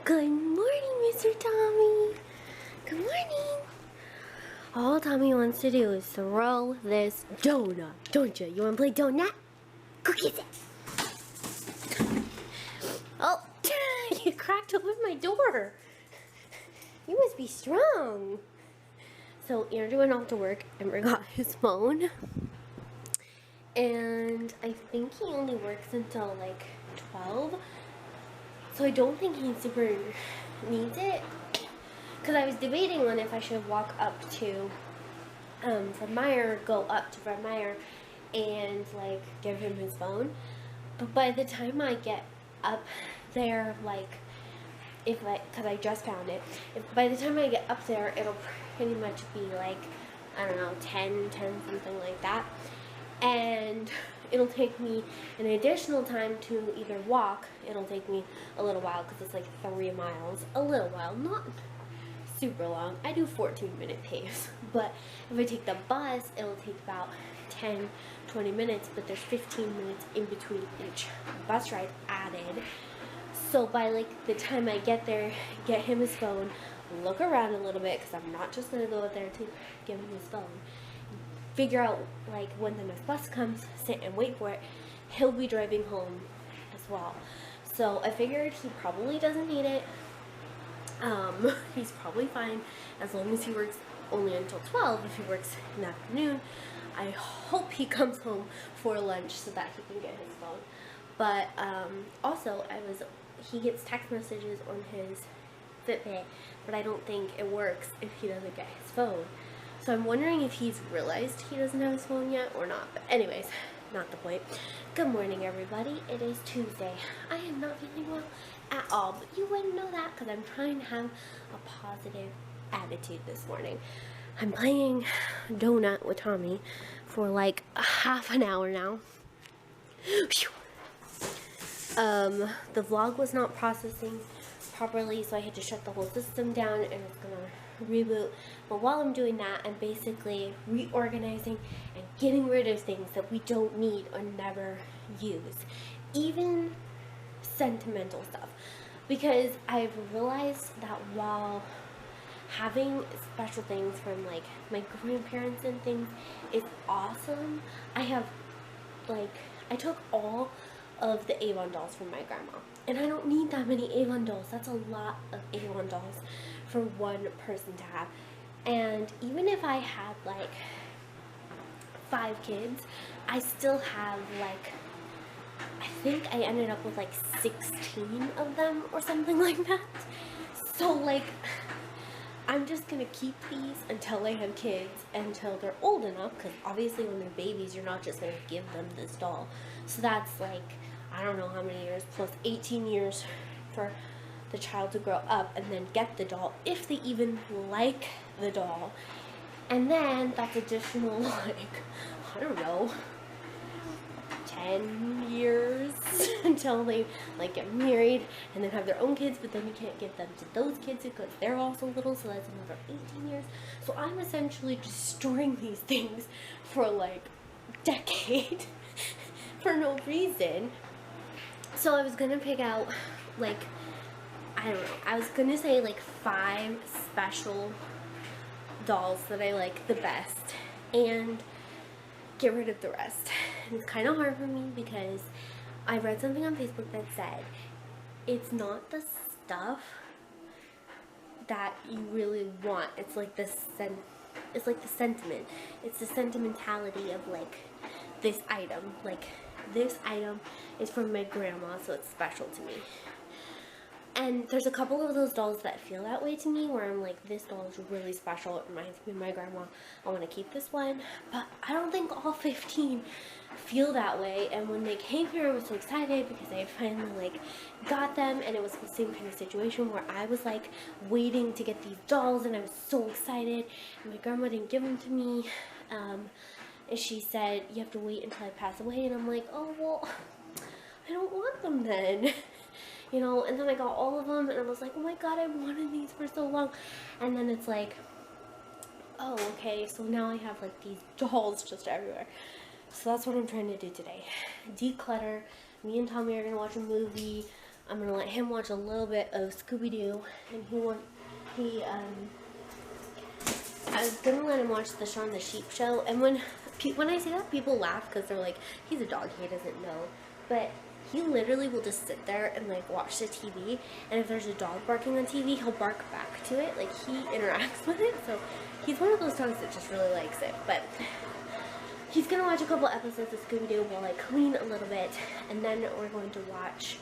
Good morning, Mr. Tommy. Good morning. All Tommy wants to do is throw this donut, don't you? You want to play donut? Go get it. Oh, you cracked open my door. You must be strong. So Andrew went off to work and forgot his phone. And I think he only works until like 12. So I don't think he super needs it. Because I was debating on if I should walk up to Fred Meyer, go up to Fred Meyer and like give him his phone. But by the time I get up there, like, because I just found it, by the time I get up there, it'll pretty much be like, I don't know, 10, something like that. And it'll take me an additional time to either walk. It'll take me a little while because it's like 3 miles. A little while, not super long. I do 14-minute pace. But if I take the bus, it'll take about 10, 20 minutes. But there's 15 minutes in between each bus ride added. So by like the time I get there, get him his phone, look around a little bit because I'm not just going to go up there to give him his phone. Figure out like when the next bus comes, sit and wait for it. He'll be driving home as well. So I figured he probably doesn't need it. He's probably fine as long as he works only until 12. If he works in the afternoon, I hope he comes home for lunch so that he can get his phone. But also he gets text messages on his Fitbit, but I don't think it works if he doesn't get his phone. So I'm wondering if he's realized he doesn't have his phone yet or not. But anyways, not the point. Good morning, everybody. It is Tuesday. I am not feeling well at all, but you wouldn't know that because I'm trying to have a positive attitude this morning. I'm playing donut with Tommy for like half an hour now. The vlog was not processing properly, so I had to shut the whole system down and it's gonna reboot. But while I'm doing that, I'm basically reorganizing and getting rid of things that we don't need or never use, even sentimental stuff, because I've realized that while having special things from like my grandparents and things is awesome, I took all of the Avon dolls from my grandma, and I don't need that many Avon dolls. That's a lot of Avon dolls for one person to have. And even if I had like 5 kids, I still have like, I think I ended up with like 16 of them or something like that. So like, I'm just gonna keep these until they have kids, until they're old enough, because obviously when they're babies, you're not just gonna give them this doll. So that's like, I don't know how many years, plus 18 years for the child to grow up and then get the doll, if they even like the doll. And then that's additional, like, I don't know, 10 years until they like get married and then have their own kids, but then you can't give them to those kids because they're also little, so that's another 18 years. So I'm essentially just storing these things for like a decade for no reason. So I was gonna pick out like, I don't know, I was gonna say like 5 special dolls that I like the best and get rid of the rest. And it's kind of hard for me because I read something on Facebook that said it's not the stuff that you really want, it's like the sentiment, it's the sentimentality of like this item. Like, this item is from my grandma, so it's special to me. And there's a couple of those dolls that feel that way to me, where I'm like, this doll is really special, it reminds me of my grandma, I want to keep this one. But I don't think all 15 feel that way. And when they came here, I was so excited because I finally like got them, and it was the same kind of situation where I was like waiting to get these dolls and I was so excited, and my grandma didn't give them to me. And she said, you have to wait until I pass away, and I'm like, oh well, I don't want them then. You know, and then I got all of them and I was like, oh my god, I wanted these for so long. And then it's like, oh, okay, so now I have like these dolls just everywhere. So that's what I'm trying to do today. Declutter. Me and Tommy are gonna watch a movie. I'm gonna let him watch a little bit of Scooby-Doo, and I was gonna let him watch the Shaun the Sheep show, and when I say that, people laugh because they're like, he's a dog, he doesn't know, but he literally will just sit there and like watch the TV, and if there's a dog barking on TV, he'll bark back to it, like he interacts with it, so he's one of those dogs that just really likes it. But he's gonna watch a couple episodes of Scooby-Doo while I clean a little bit, and then we're going to watch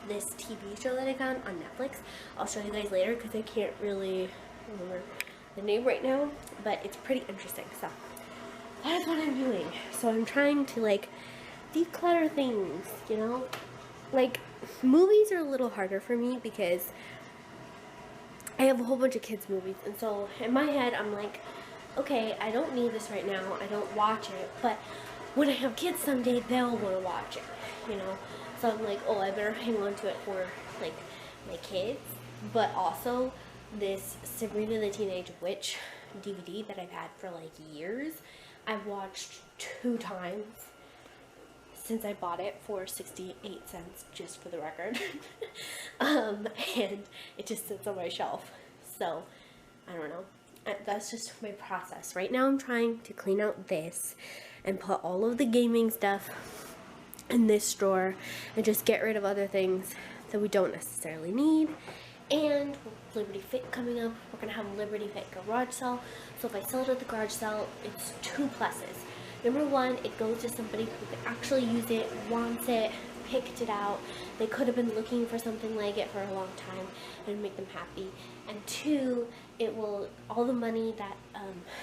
this TV show that I found on Netflix. I'll show you guys later because I can't really remember the name right now, but it's pretty interesting. So that is what I'm doing. So I'm trying to like declutter things, you know? Like movies are a little harder for me because I have a whole bunch of kids movies, and so in my head I'm like, okay, I don't need this right now, I don't watch it, but when I have kids someday, they'll want to watch it, you know? So I'm like, oh, I better hang on to it for like my kids. But also this Sabrina the Teenage Witch DVD that I've had for like years, I've watched 2 times since I bought it for 68 cents, just for the record. And it just sits on my shelf. So I don't know, that's just my process. Right now I'm trying to clean out this and put all of the gaming stuff in this drawer and just get rid of other things that we don't necessarily need. And with Liberty Fit coming up, we're gonna have a Liberty Fit garage sale. So if I sell it at the garage sale, it's 2 pluses. Number 1, it goes to somebody who could actually use it, wants it, picked it out. They could have been looking for something like it for a long time and make them happy. And 2, it will, all the money that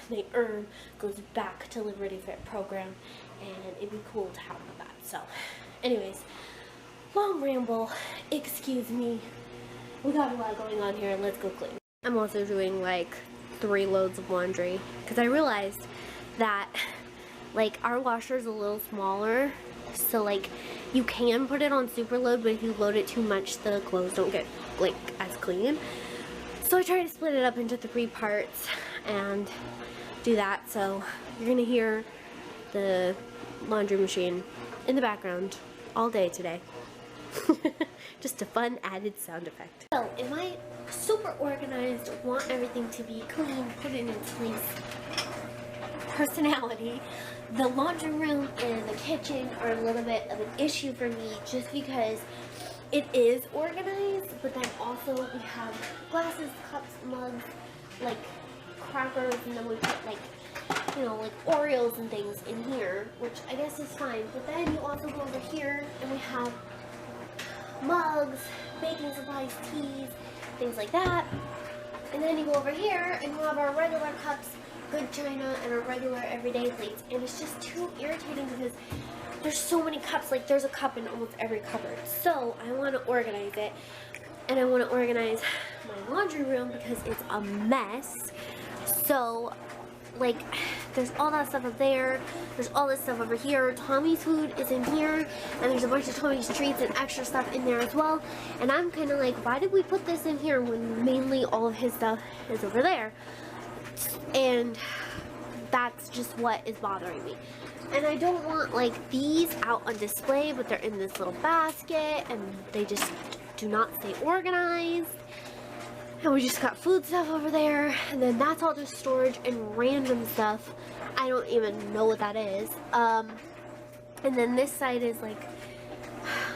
they earn goes back to Liberty Fit program, and it'd be cool to have that. So anyways, long ramble, excuse me. We got a lot going on here, let's go clean. I'm also doing like 3 loads of laundry because I realized that like our washer is a little smaller, so like you can put it on super load, but if you load it too much, the clothes don't get like as clean. So I try to split it up into 3 parts and do that. So you're gonna hear the laundry machine in the background all day today. Just a fun added sound effect. So, am I super organized, want everything to be clean, put in its place, personality? The laundry room and the kitchen are a little bit of an issue for me just because it is organized, but then also we have glasses, cups, mugs, like crackers, and then we put like, you know, like Oreos and things in here, which I guess is fine. But then you also go over here and we have mugs, baking supplies, teas, things like that. And then you go over here and you have our regular cups, good china, and our regular everyday plates. And it's just too irritating because there's so many cups. Like there's a cup in almost every cupboard. So I want to organize it, and I want to organize my laundry room because it's a mess. So like there's all that stuff up there, there's all this stuff over here, Tommy's food is in here, and there's a bunch of Tommy's treats and extra stuff in there as well. And I'm kind of like, why did we put this in here when mainly all of his stuff is over there? And that's just what is bothering me. And I don't want like these out on display, but they're in this little basket and they just do not stay organized. And we just got food stuff over there, and then that's all just storage and random stuff. I don't even know what that is. And then this side is like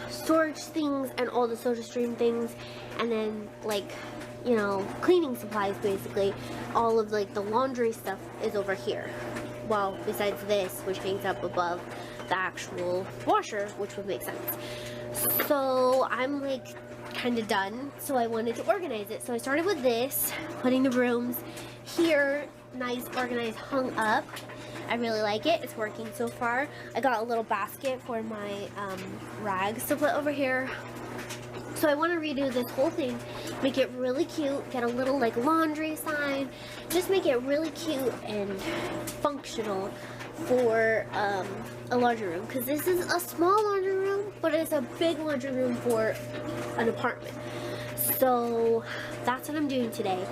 storage things and all the SodaStream things, and then like, you know, cleaning supplies basically. All of like the laundry stuff is over here. Well, besides this, which hangs up above the actual washer, which would make sense. So I'm like kind of done, so I wanted to organize it. So I started with this, putting the brooms here, nice, organized, hung up. I really like it. It's working so far. I got a little basket for my rags to put over here. So I want to redo this whole thing, make it really cute, get a little like laundry sign, just make it really cute and functional for a laundry room, because this is a small laundry room, but it's a big laundry room for an apartment. So that's what I'm doing today,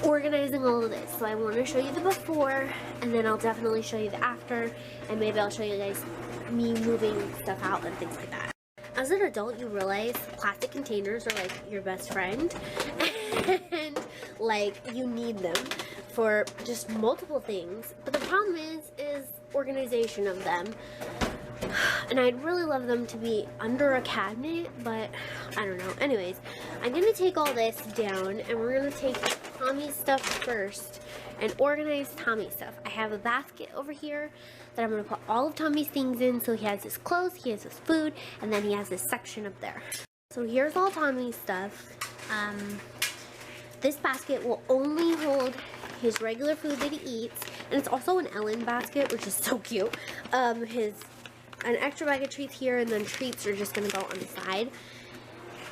organizing all of this. So I want to show you the before, and then I'll definitely show you the after, and maybe I'll show you guys me moving stuff out and things like that. as an adult, you realize plastic containers are like your best friend, and like you need them for just multiple things. But the problem is organization of them. And I'd really love them to be under a cabinet, but I don't know. Anyways, I'm gonna take all this down, and we're gonna take Tommy's stuff first and organize Tommy's stuff. I have a basket over here that I'm gonna put all of Tommy's things in. So he has his clothes, he has his food, and then he has this section up there. So here's all Tommy's stuff. This basket will only hold his regular food that he eats, and it's also an Ellen basket, which is so cute. An extra bag of treats here, and then treats are just gonna go on the side.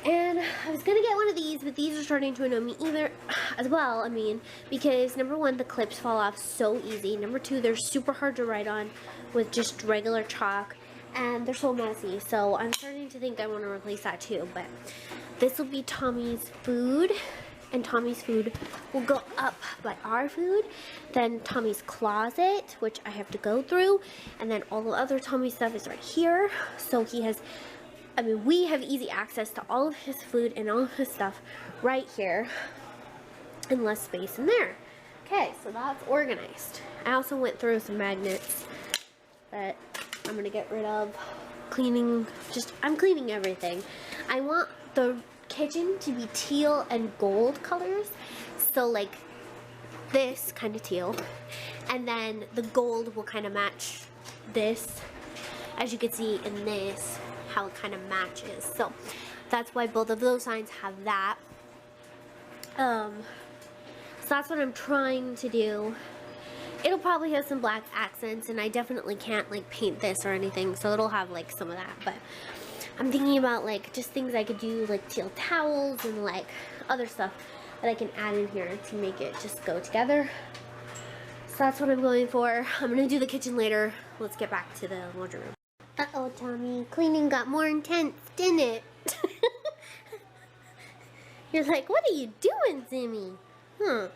And I was gonna get one of these, but these are starting to annoy me as well. I mean, because number one, the clips fall off so easy. Number two, they're super hard to write on with just regular chalk, and they're so messy. So I'm starting to think I want to replace that too. But this will be Tommy's food, and Tommy's food will go up by our food. Then Tommy's closet, which I have to go through, and then all the other Tommy stuff is right here. So he has, I mean, we have easy access to all of his food and all of his stuff right here, and less space in there. Okay, so that's organized. I also went through some magnets that I'm gonna get rid of. I'm cleaning everything. I want the kitchen to be teal and gold colors, so like this kind of teal, and then the gold will kind of match this, as you can see in this, how it kind of matches. So that's why both of those signs have that. So that's what I'm trying to do. It'll probably have some black accents, and I definitely can't like paint this or anything, so it'll have like some of that. But I'm thinking about like just things I could do, like teal towels and like other stuff that I can add in here to make it just go together. So that's what I'm going for. I'm gonna do the kitchen later. Let's get back to the laundry room. Uh-oh, Tommy, cleaning got more intense, didn't it? You're like, what are you doing, Zimmy? Huh.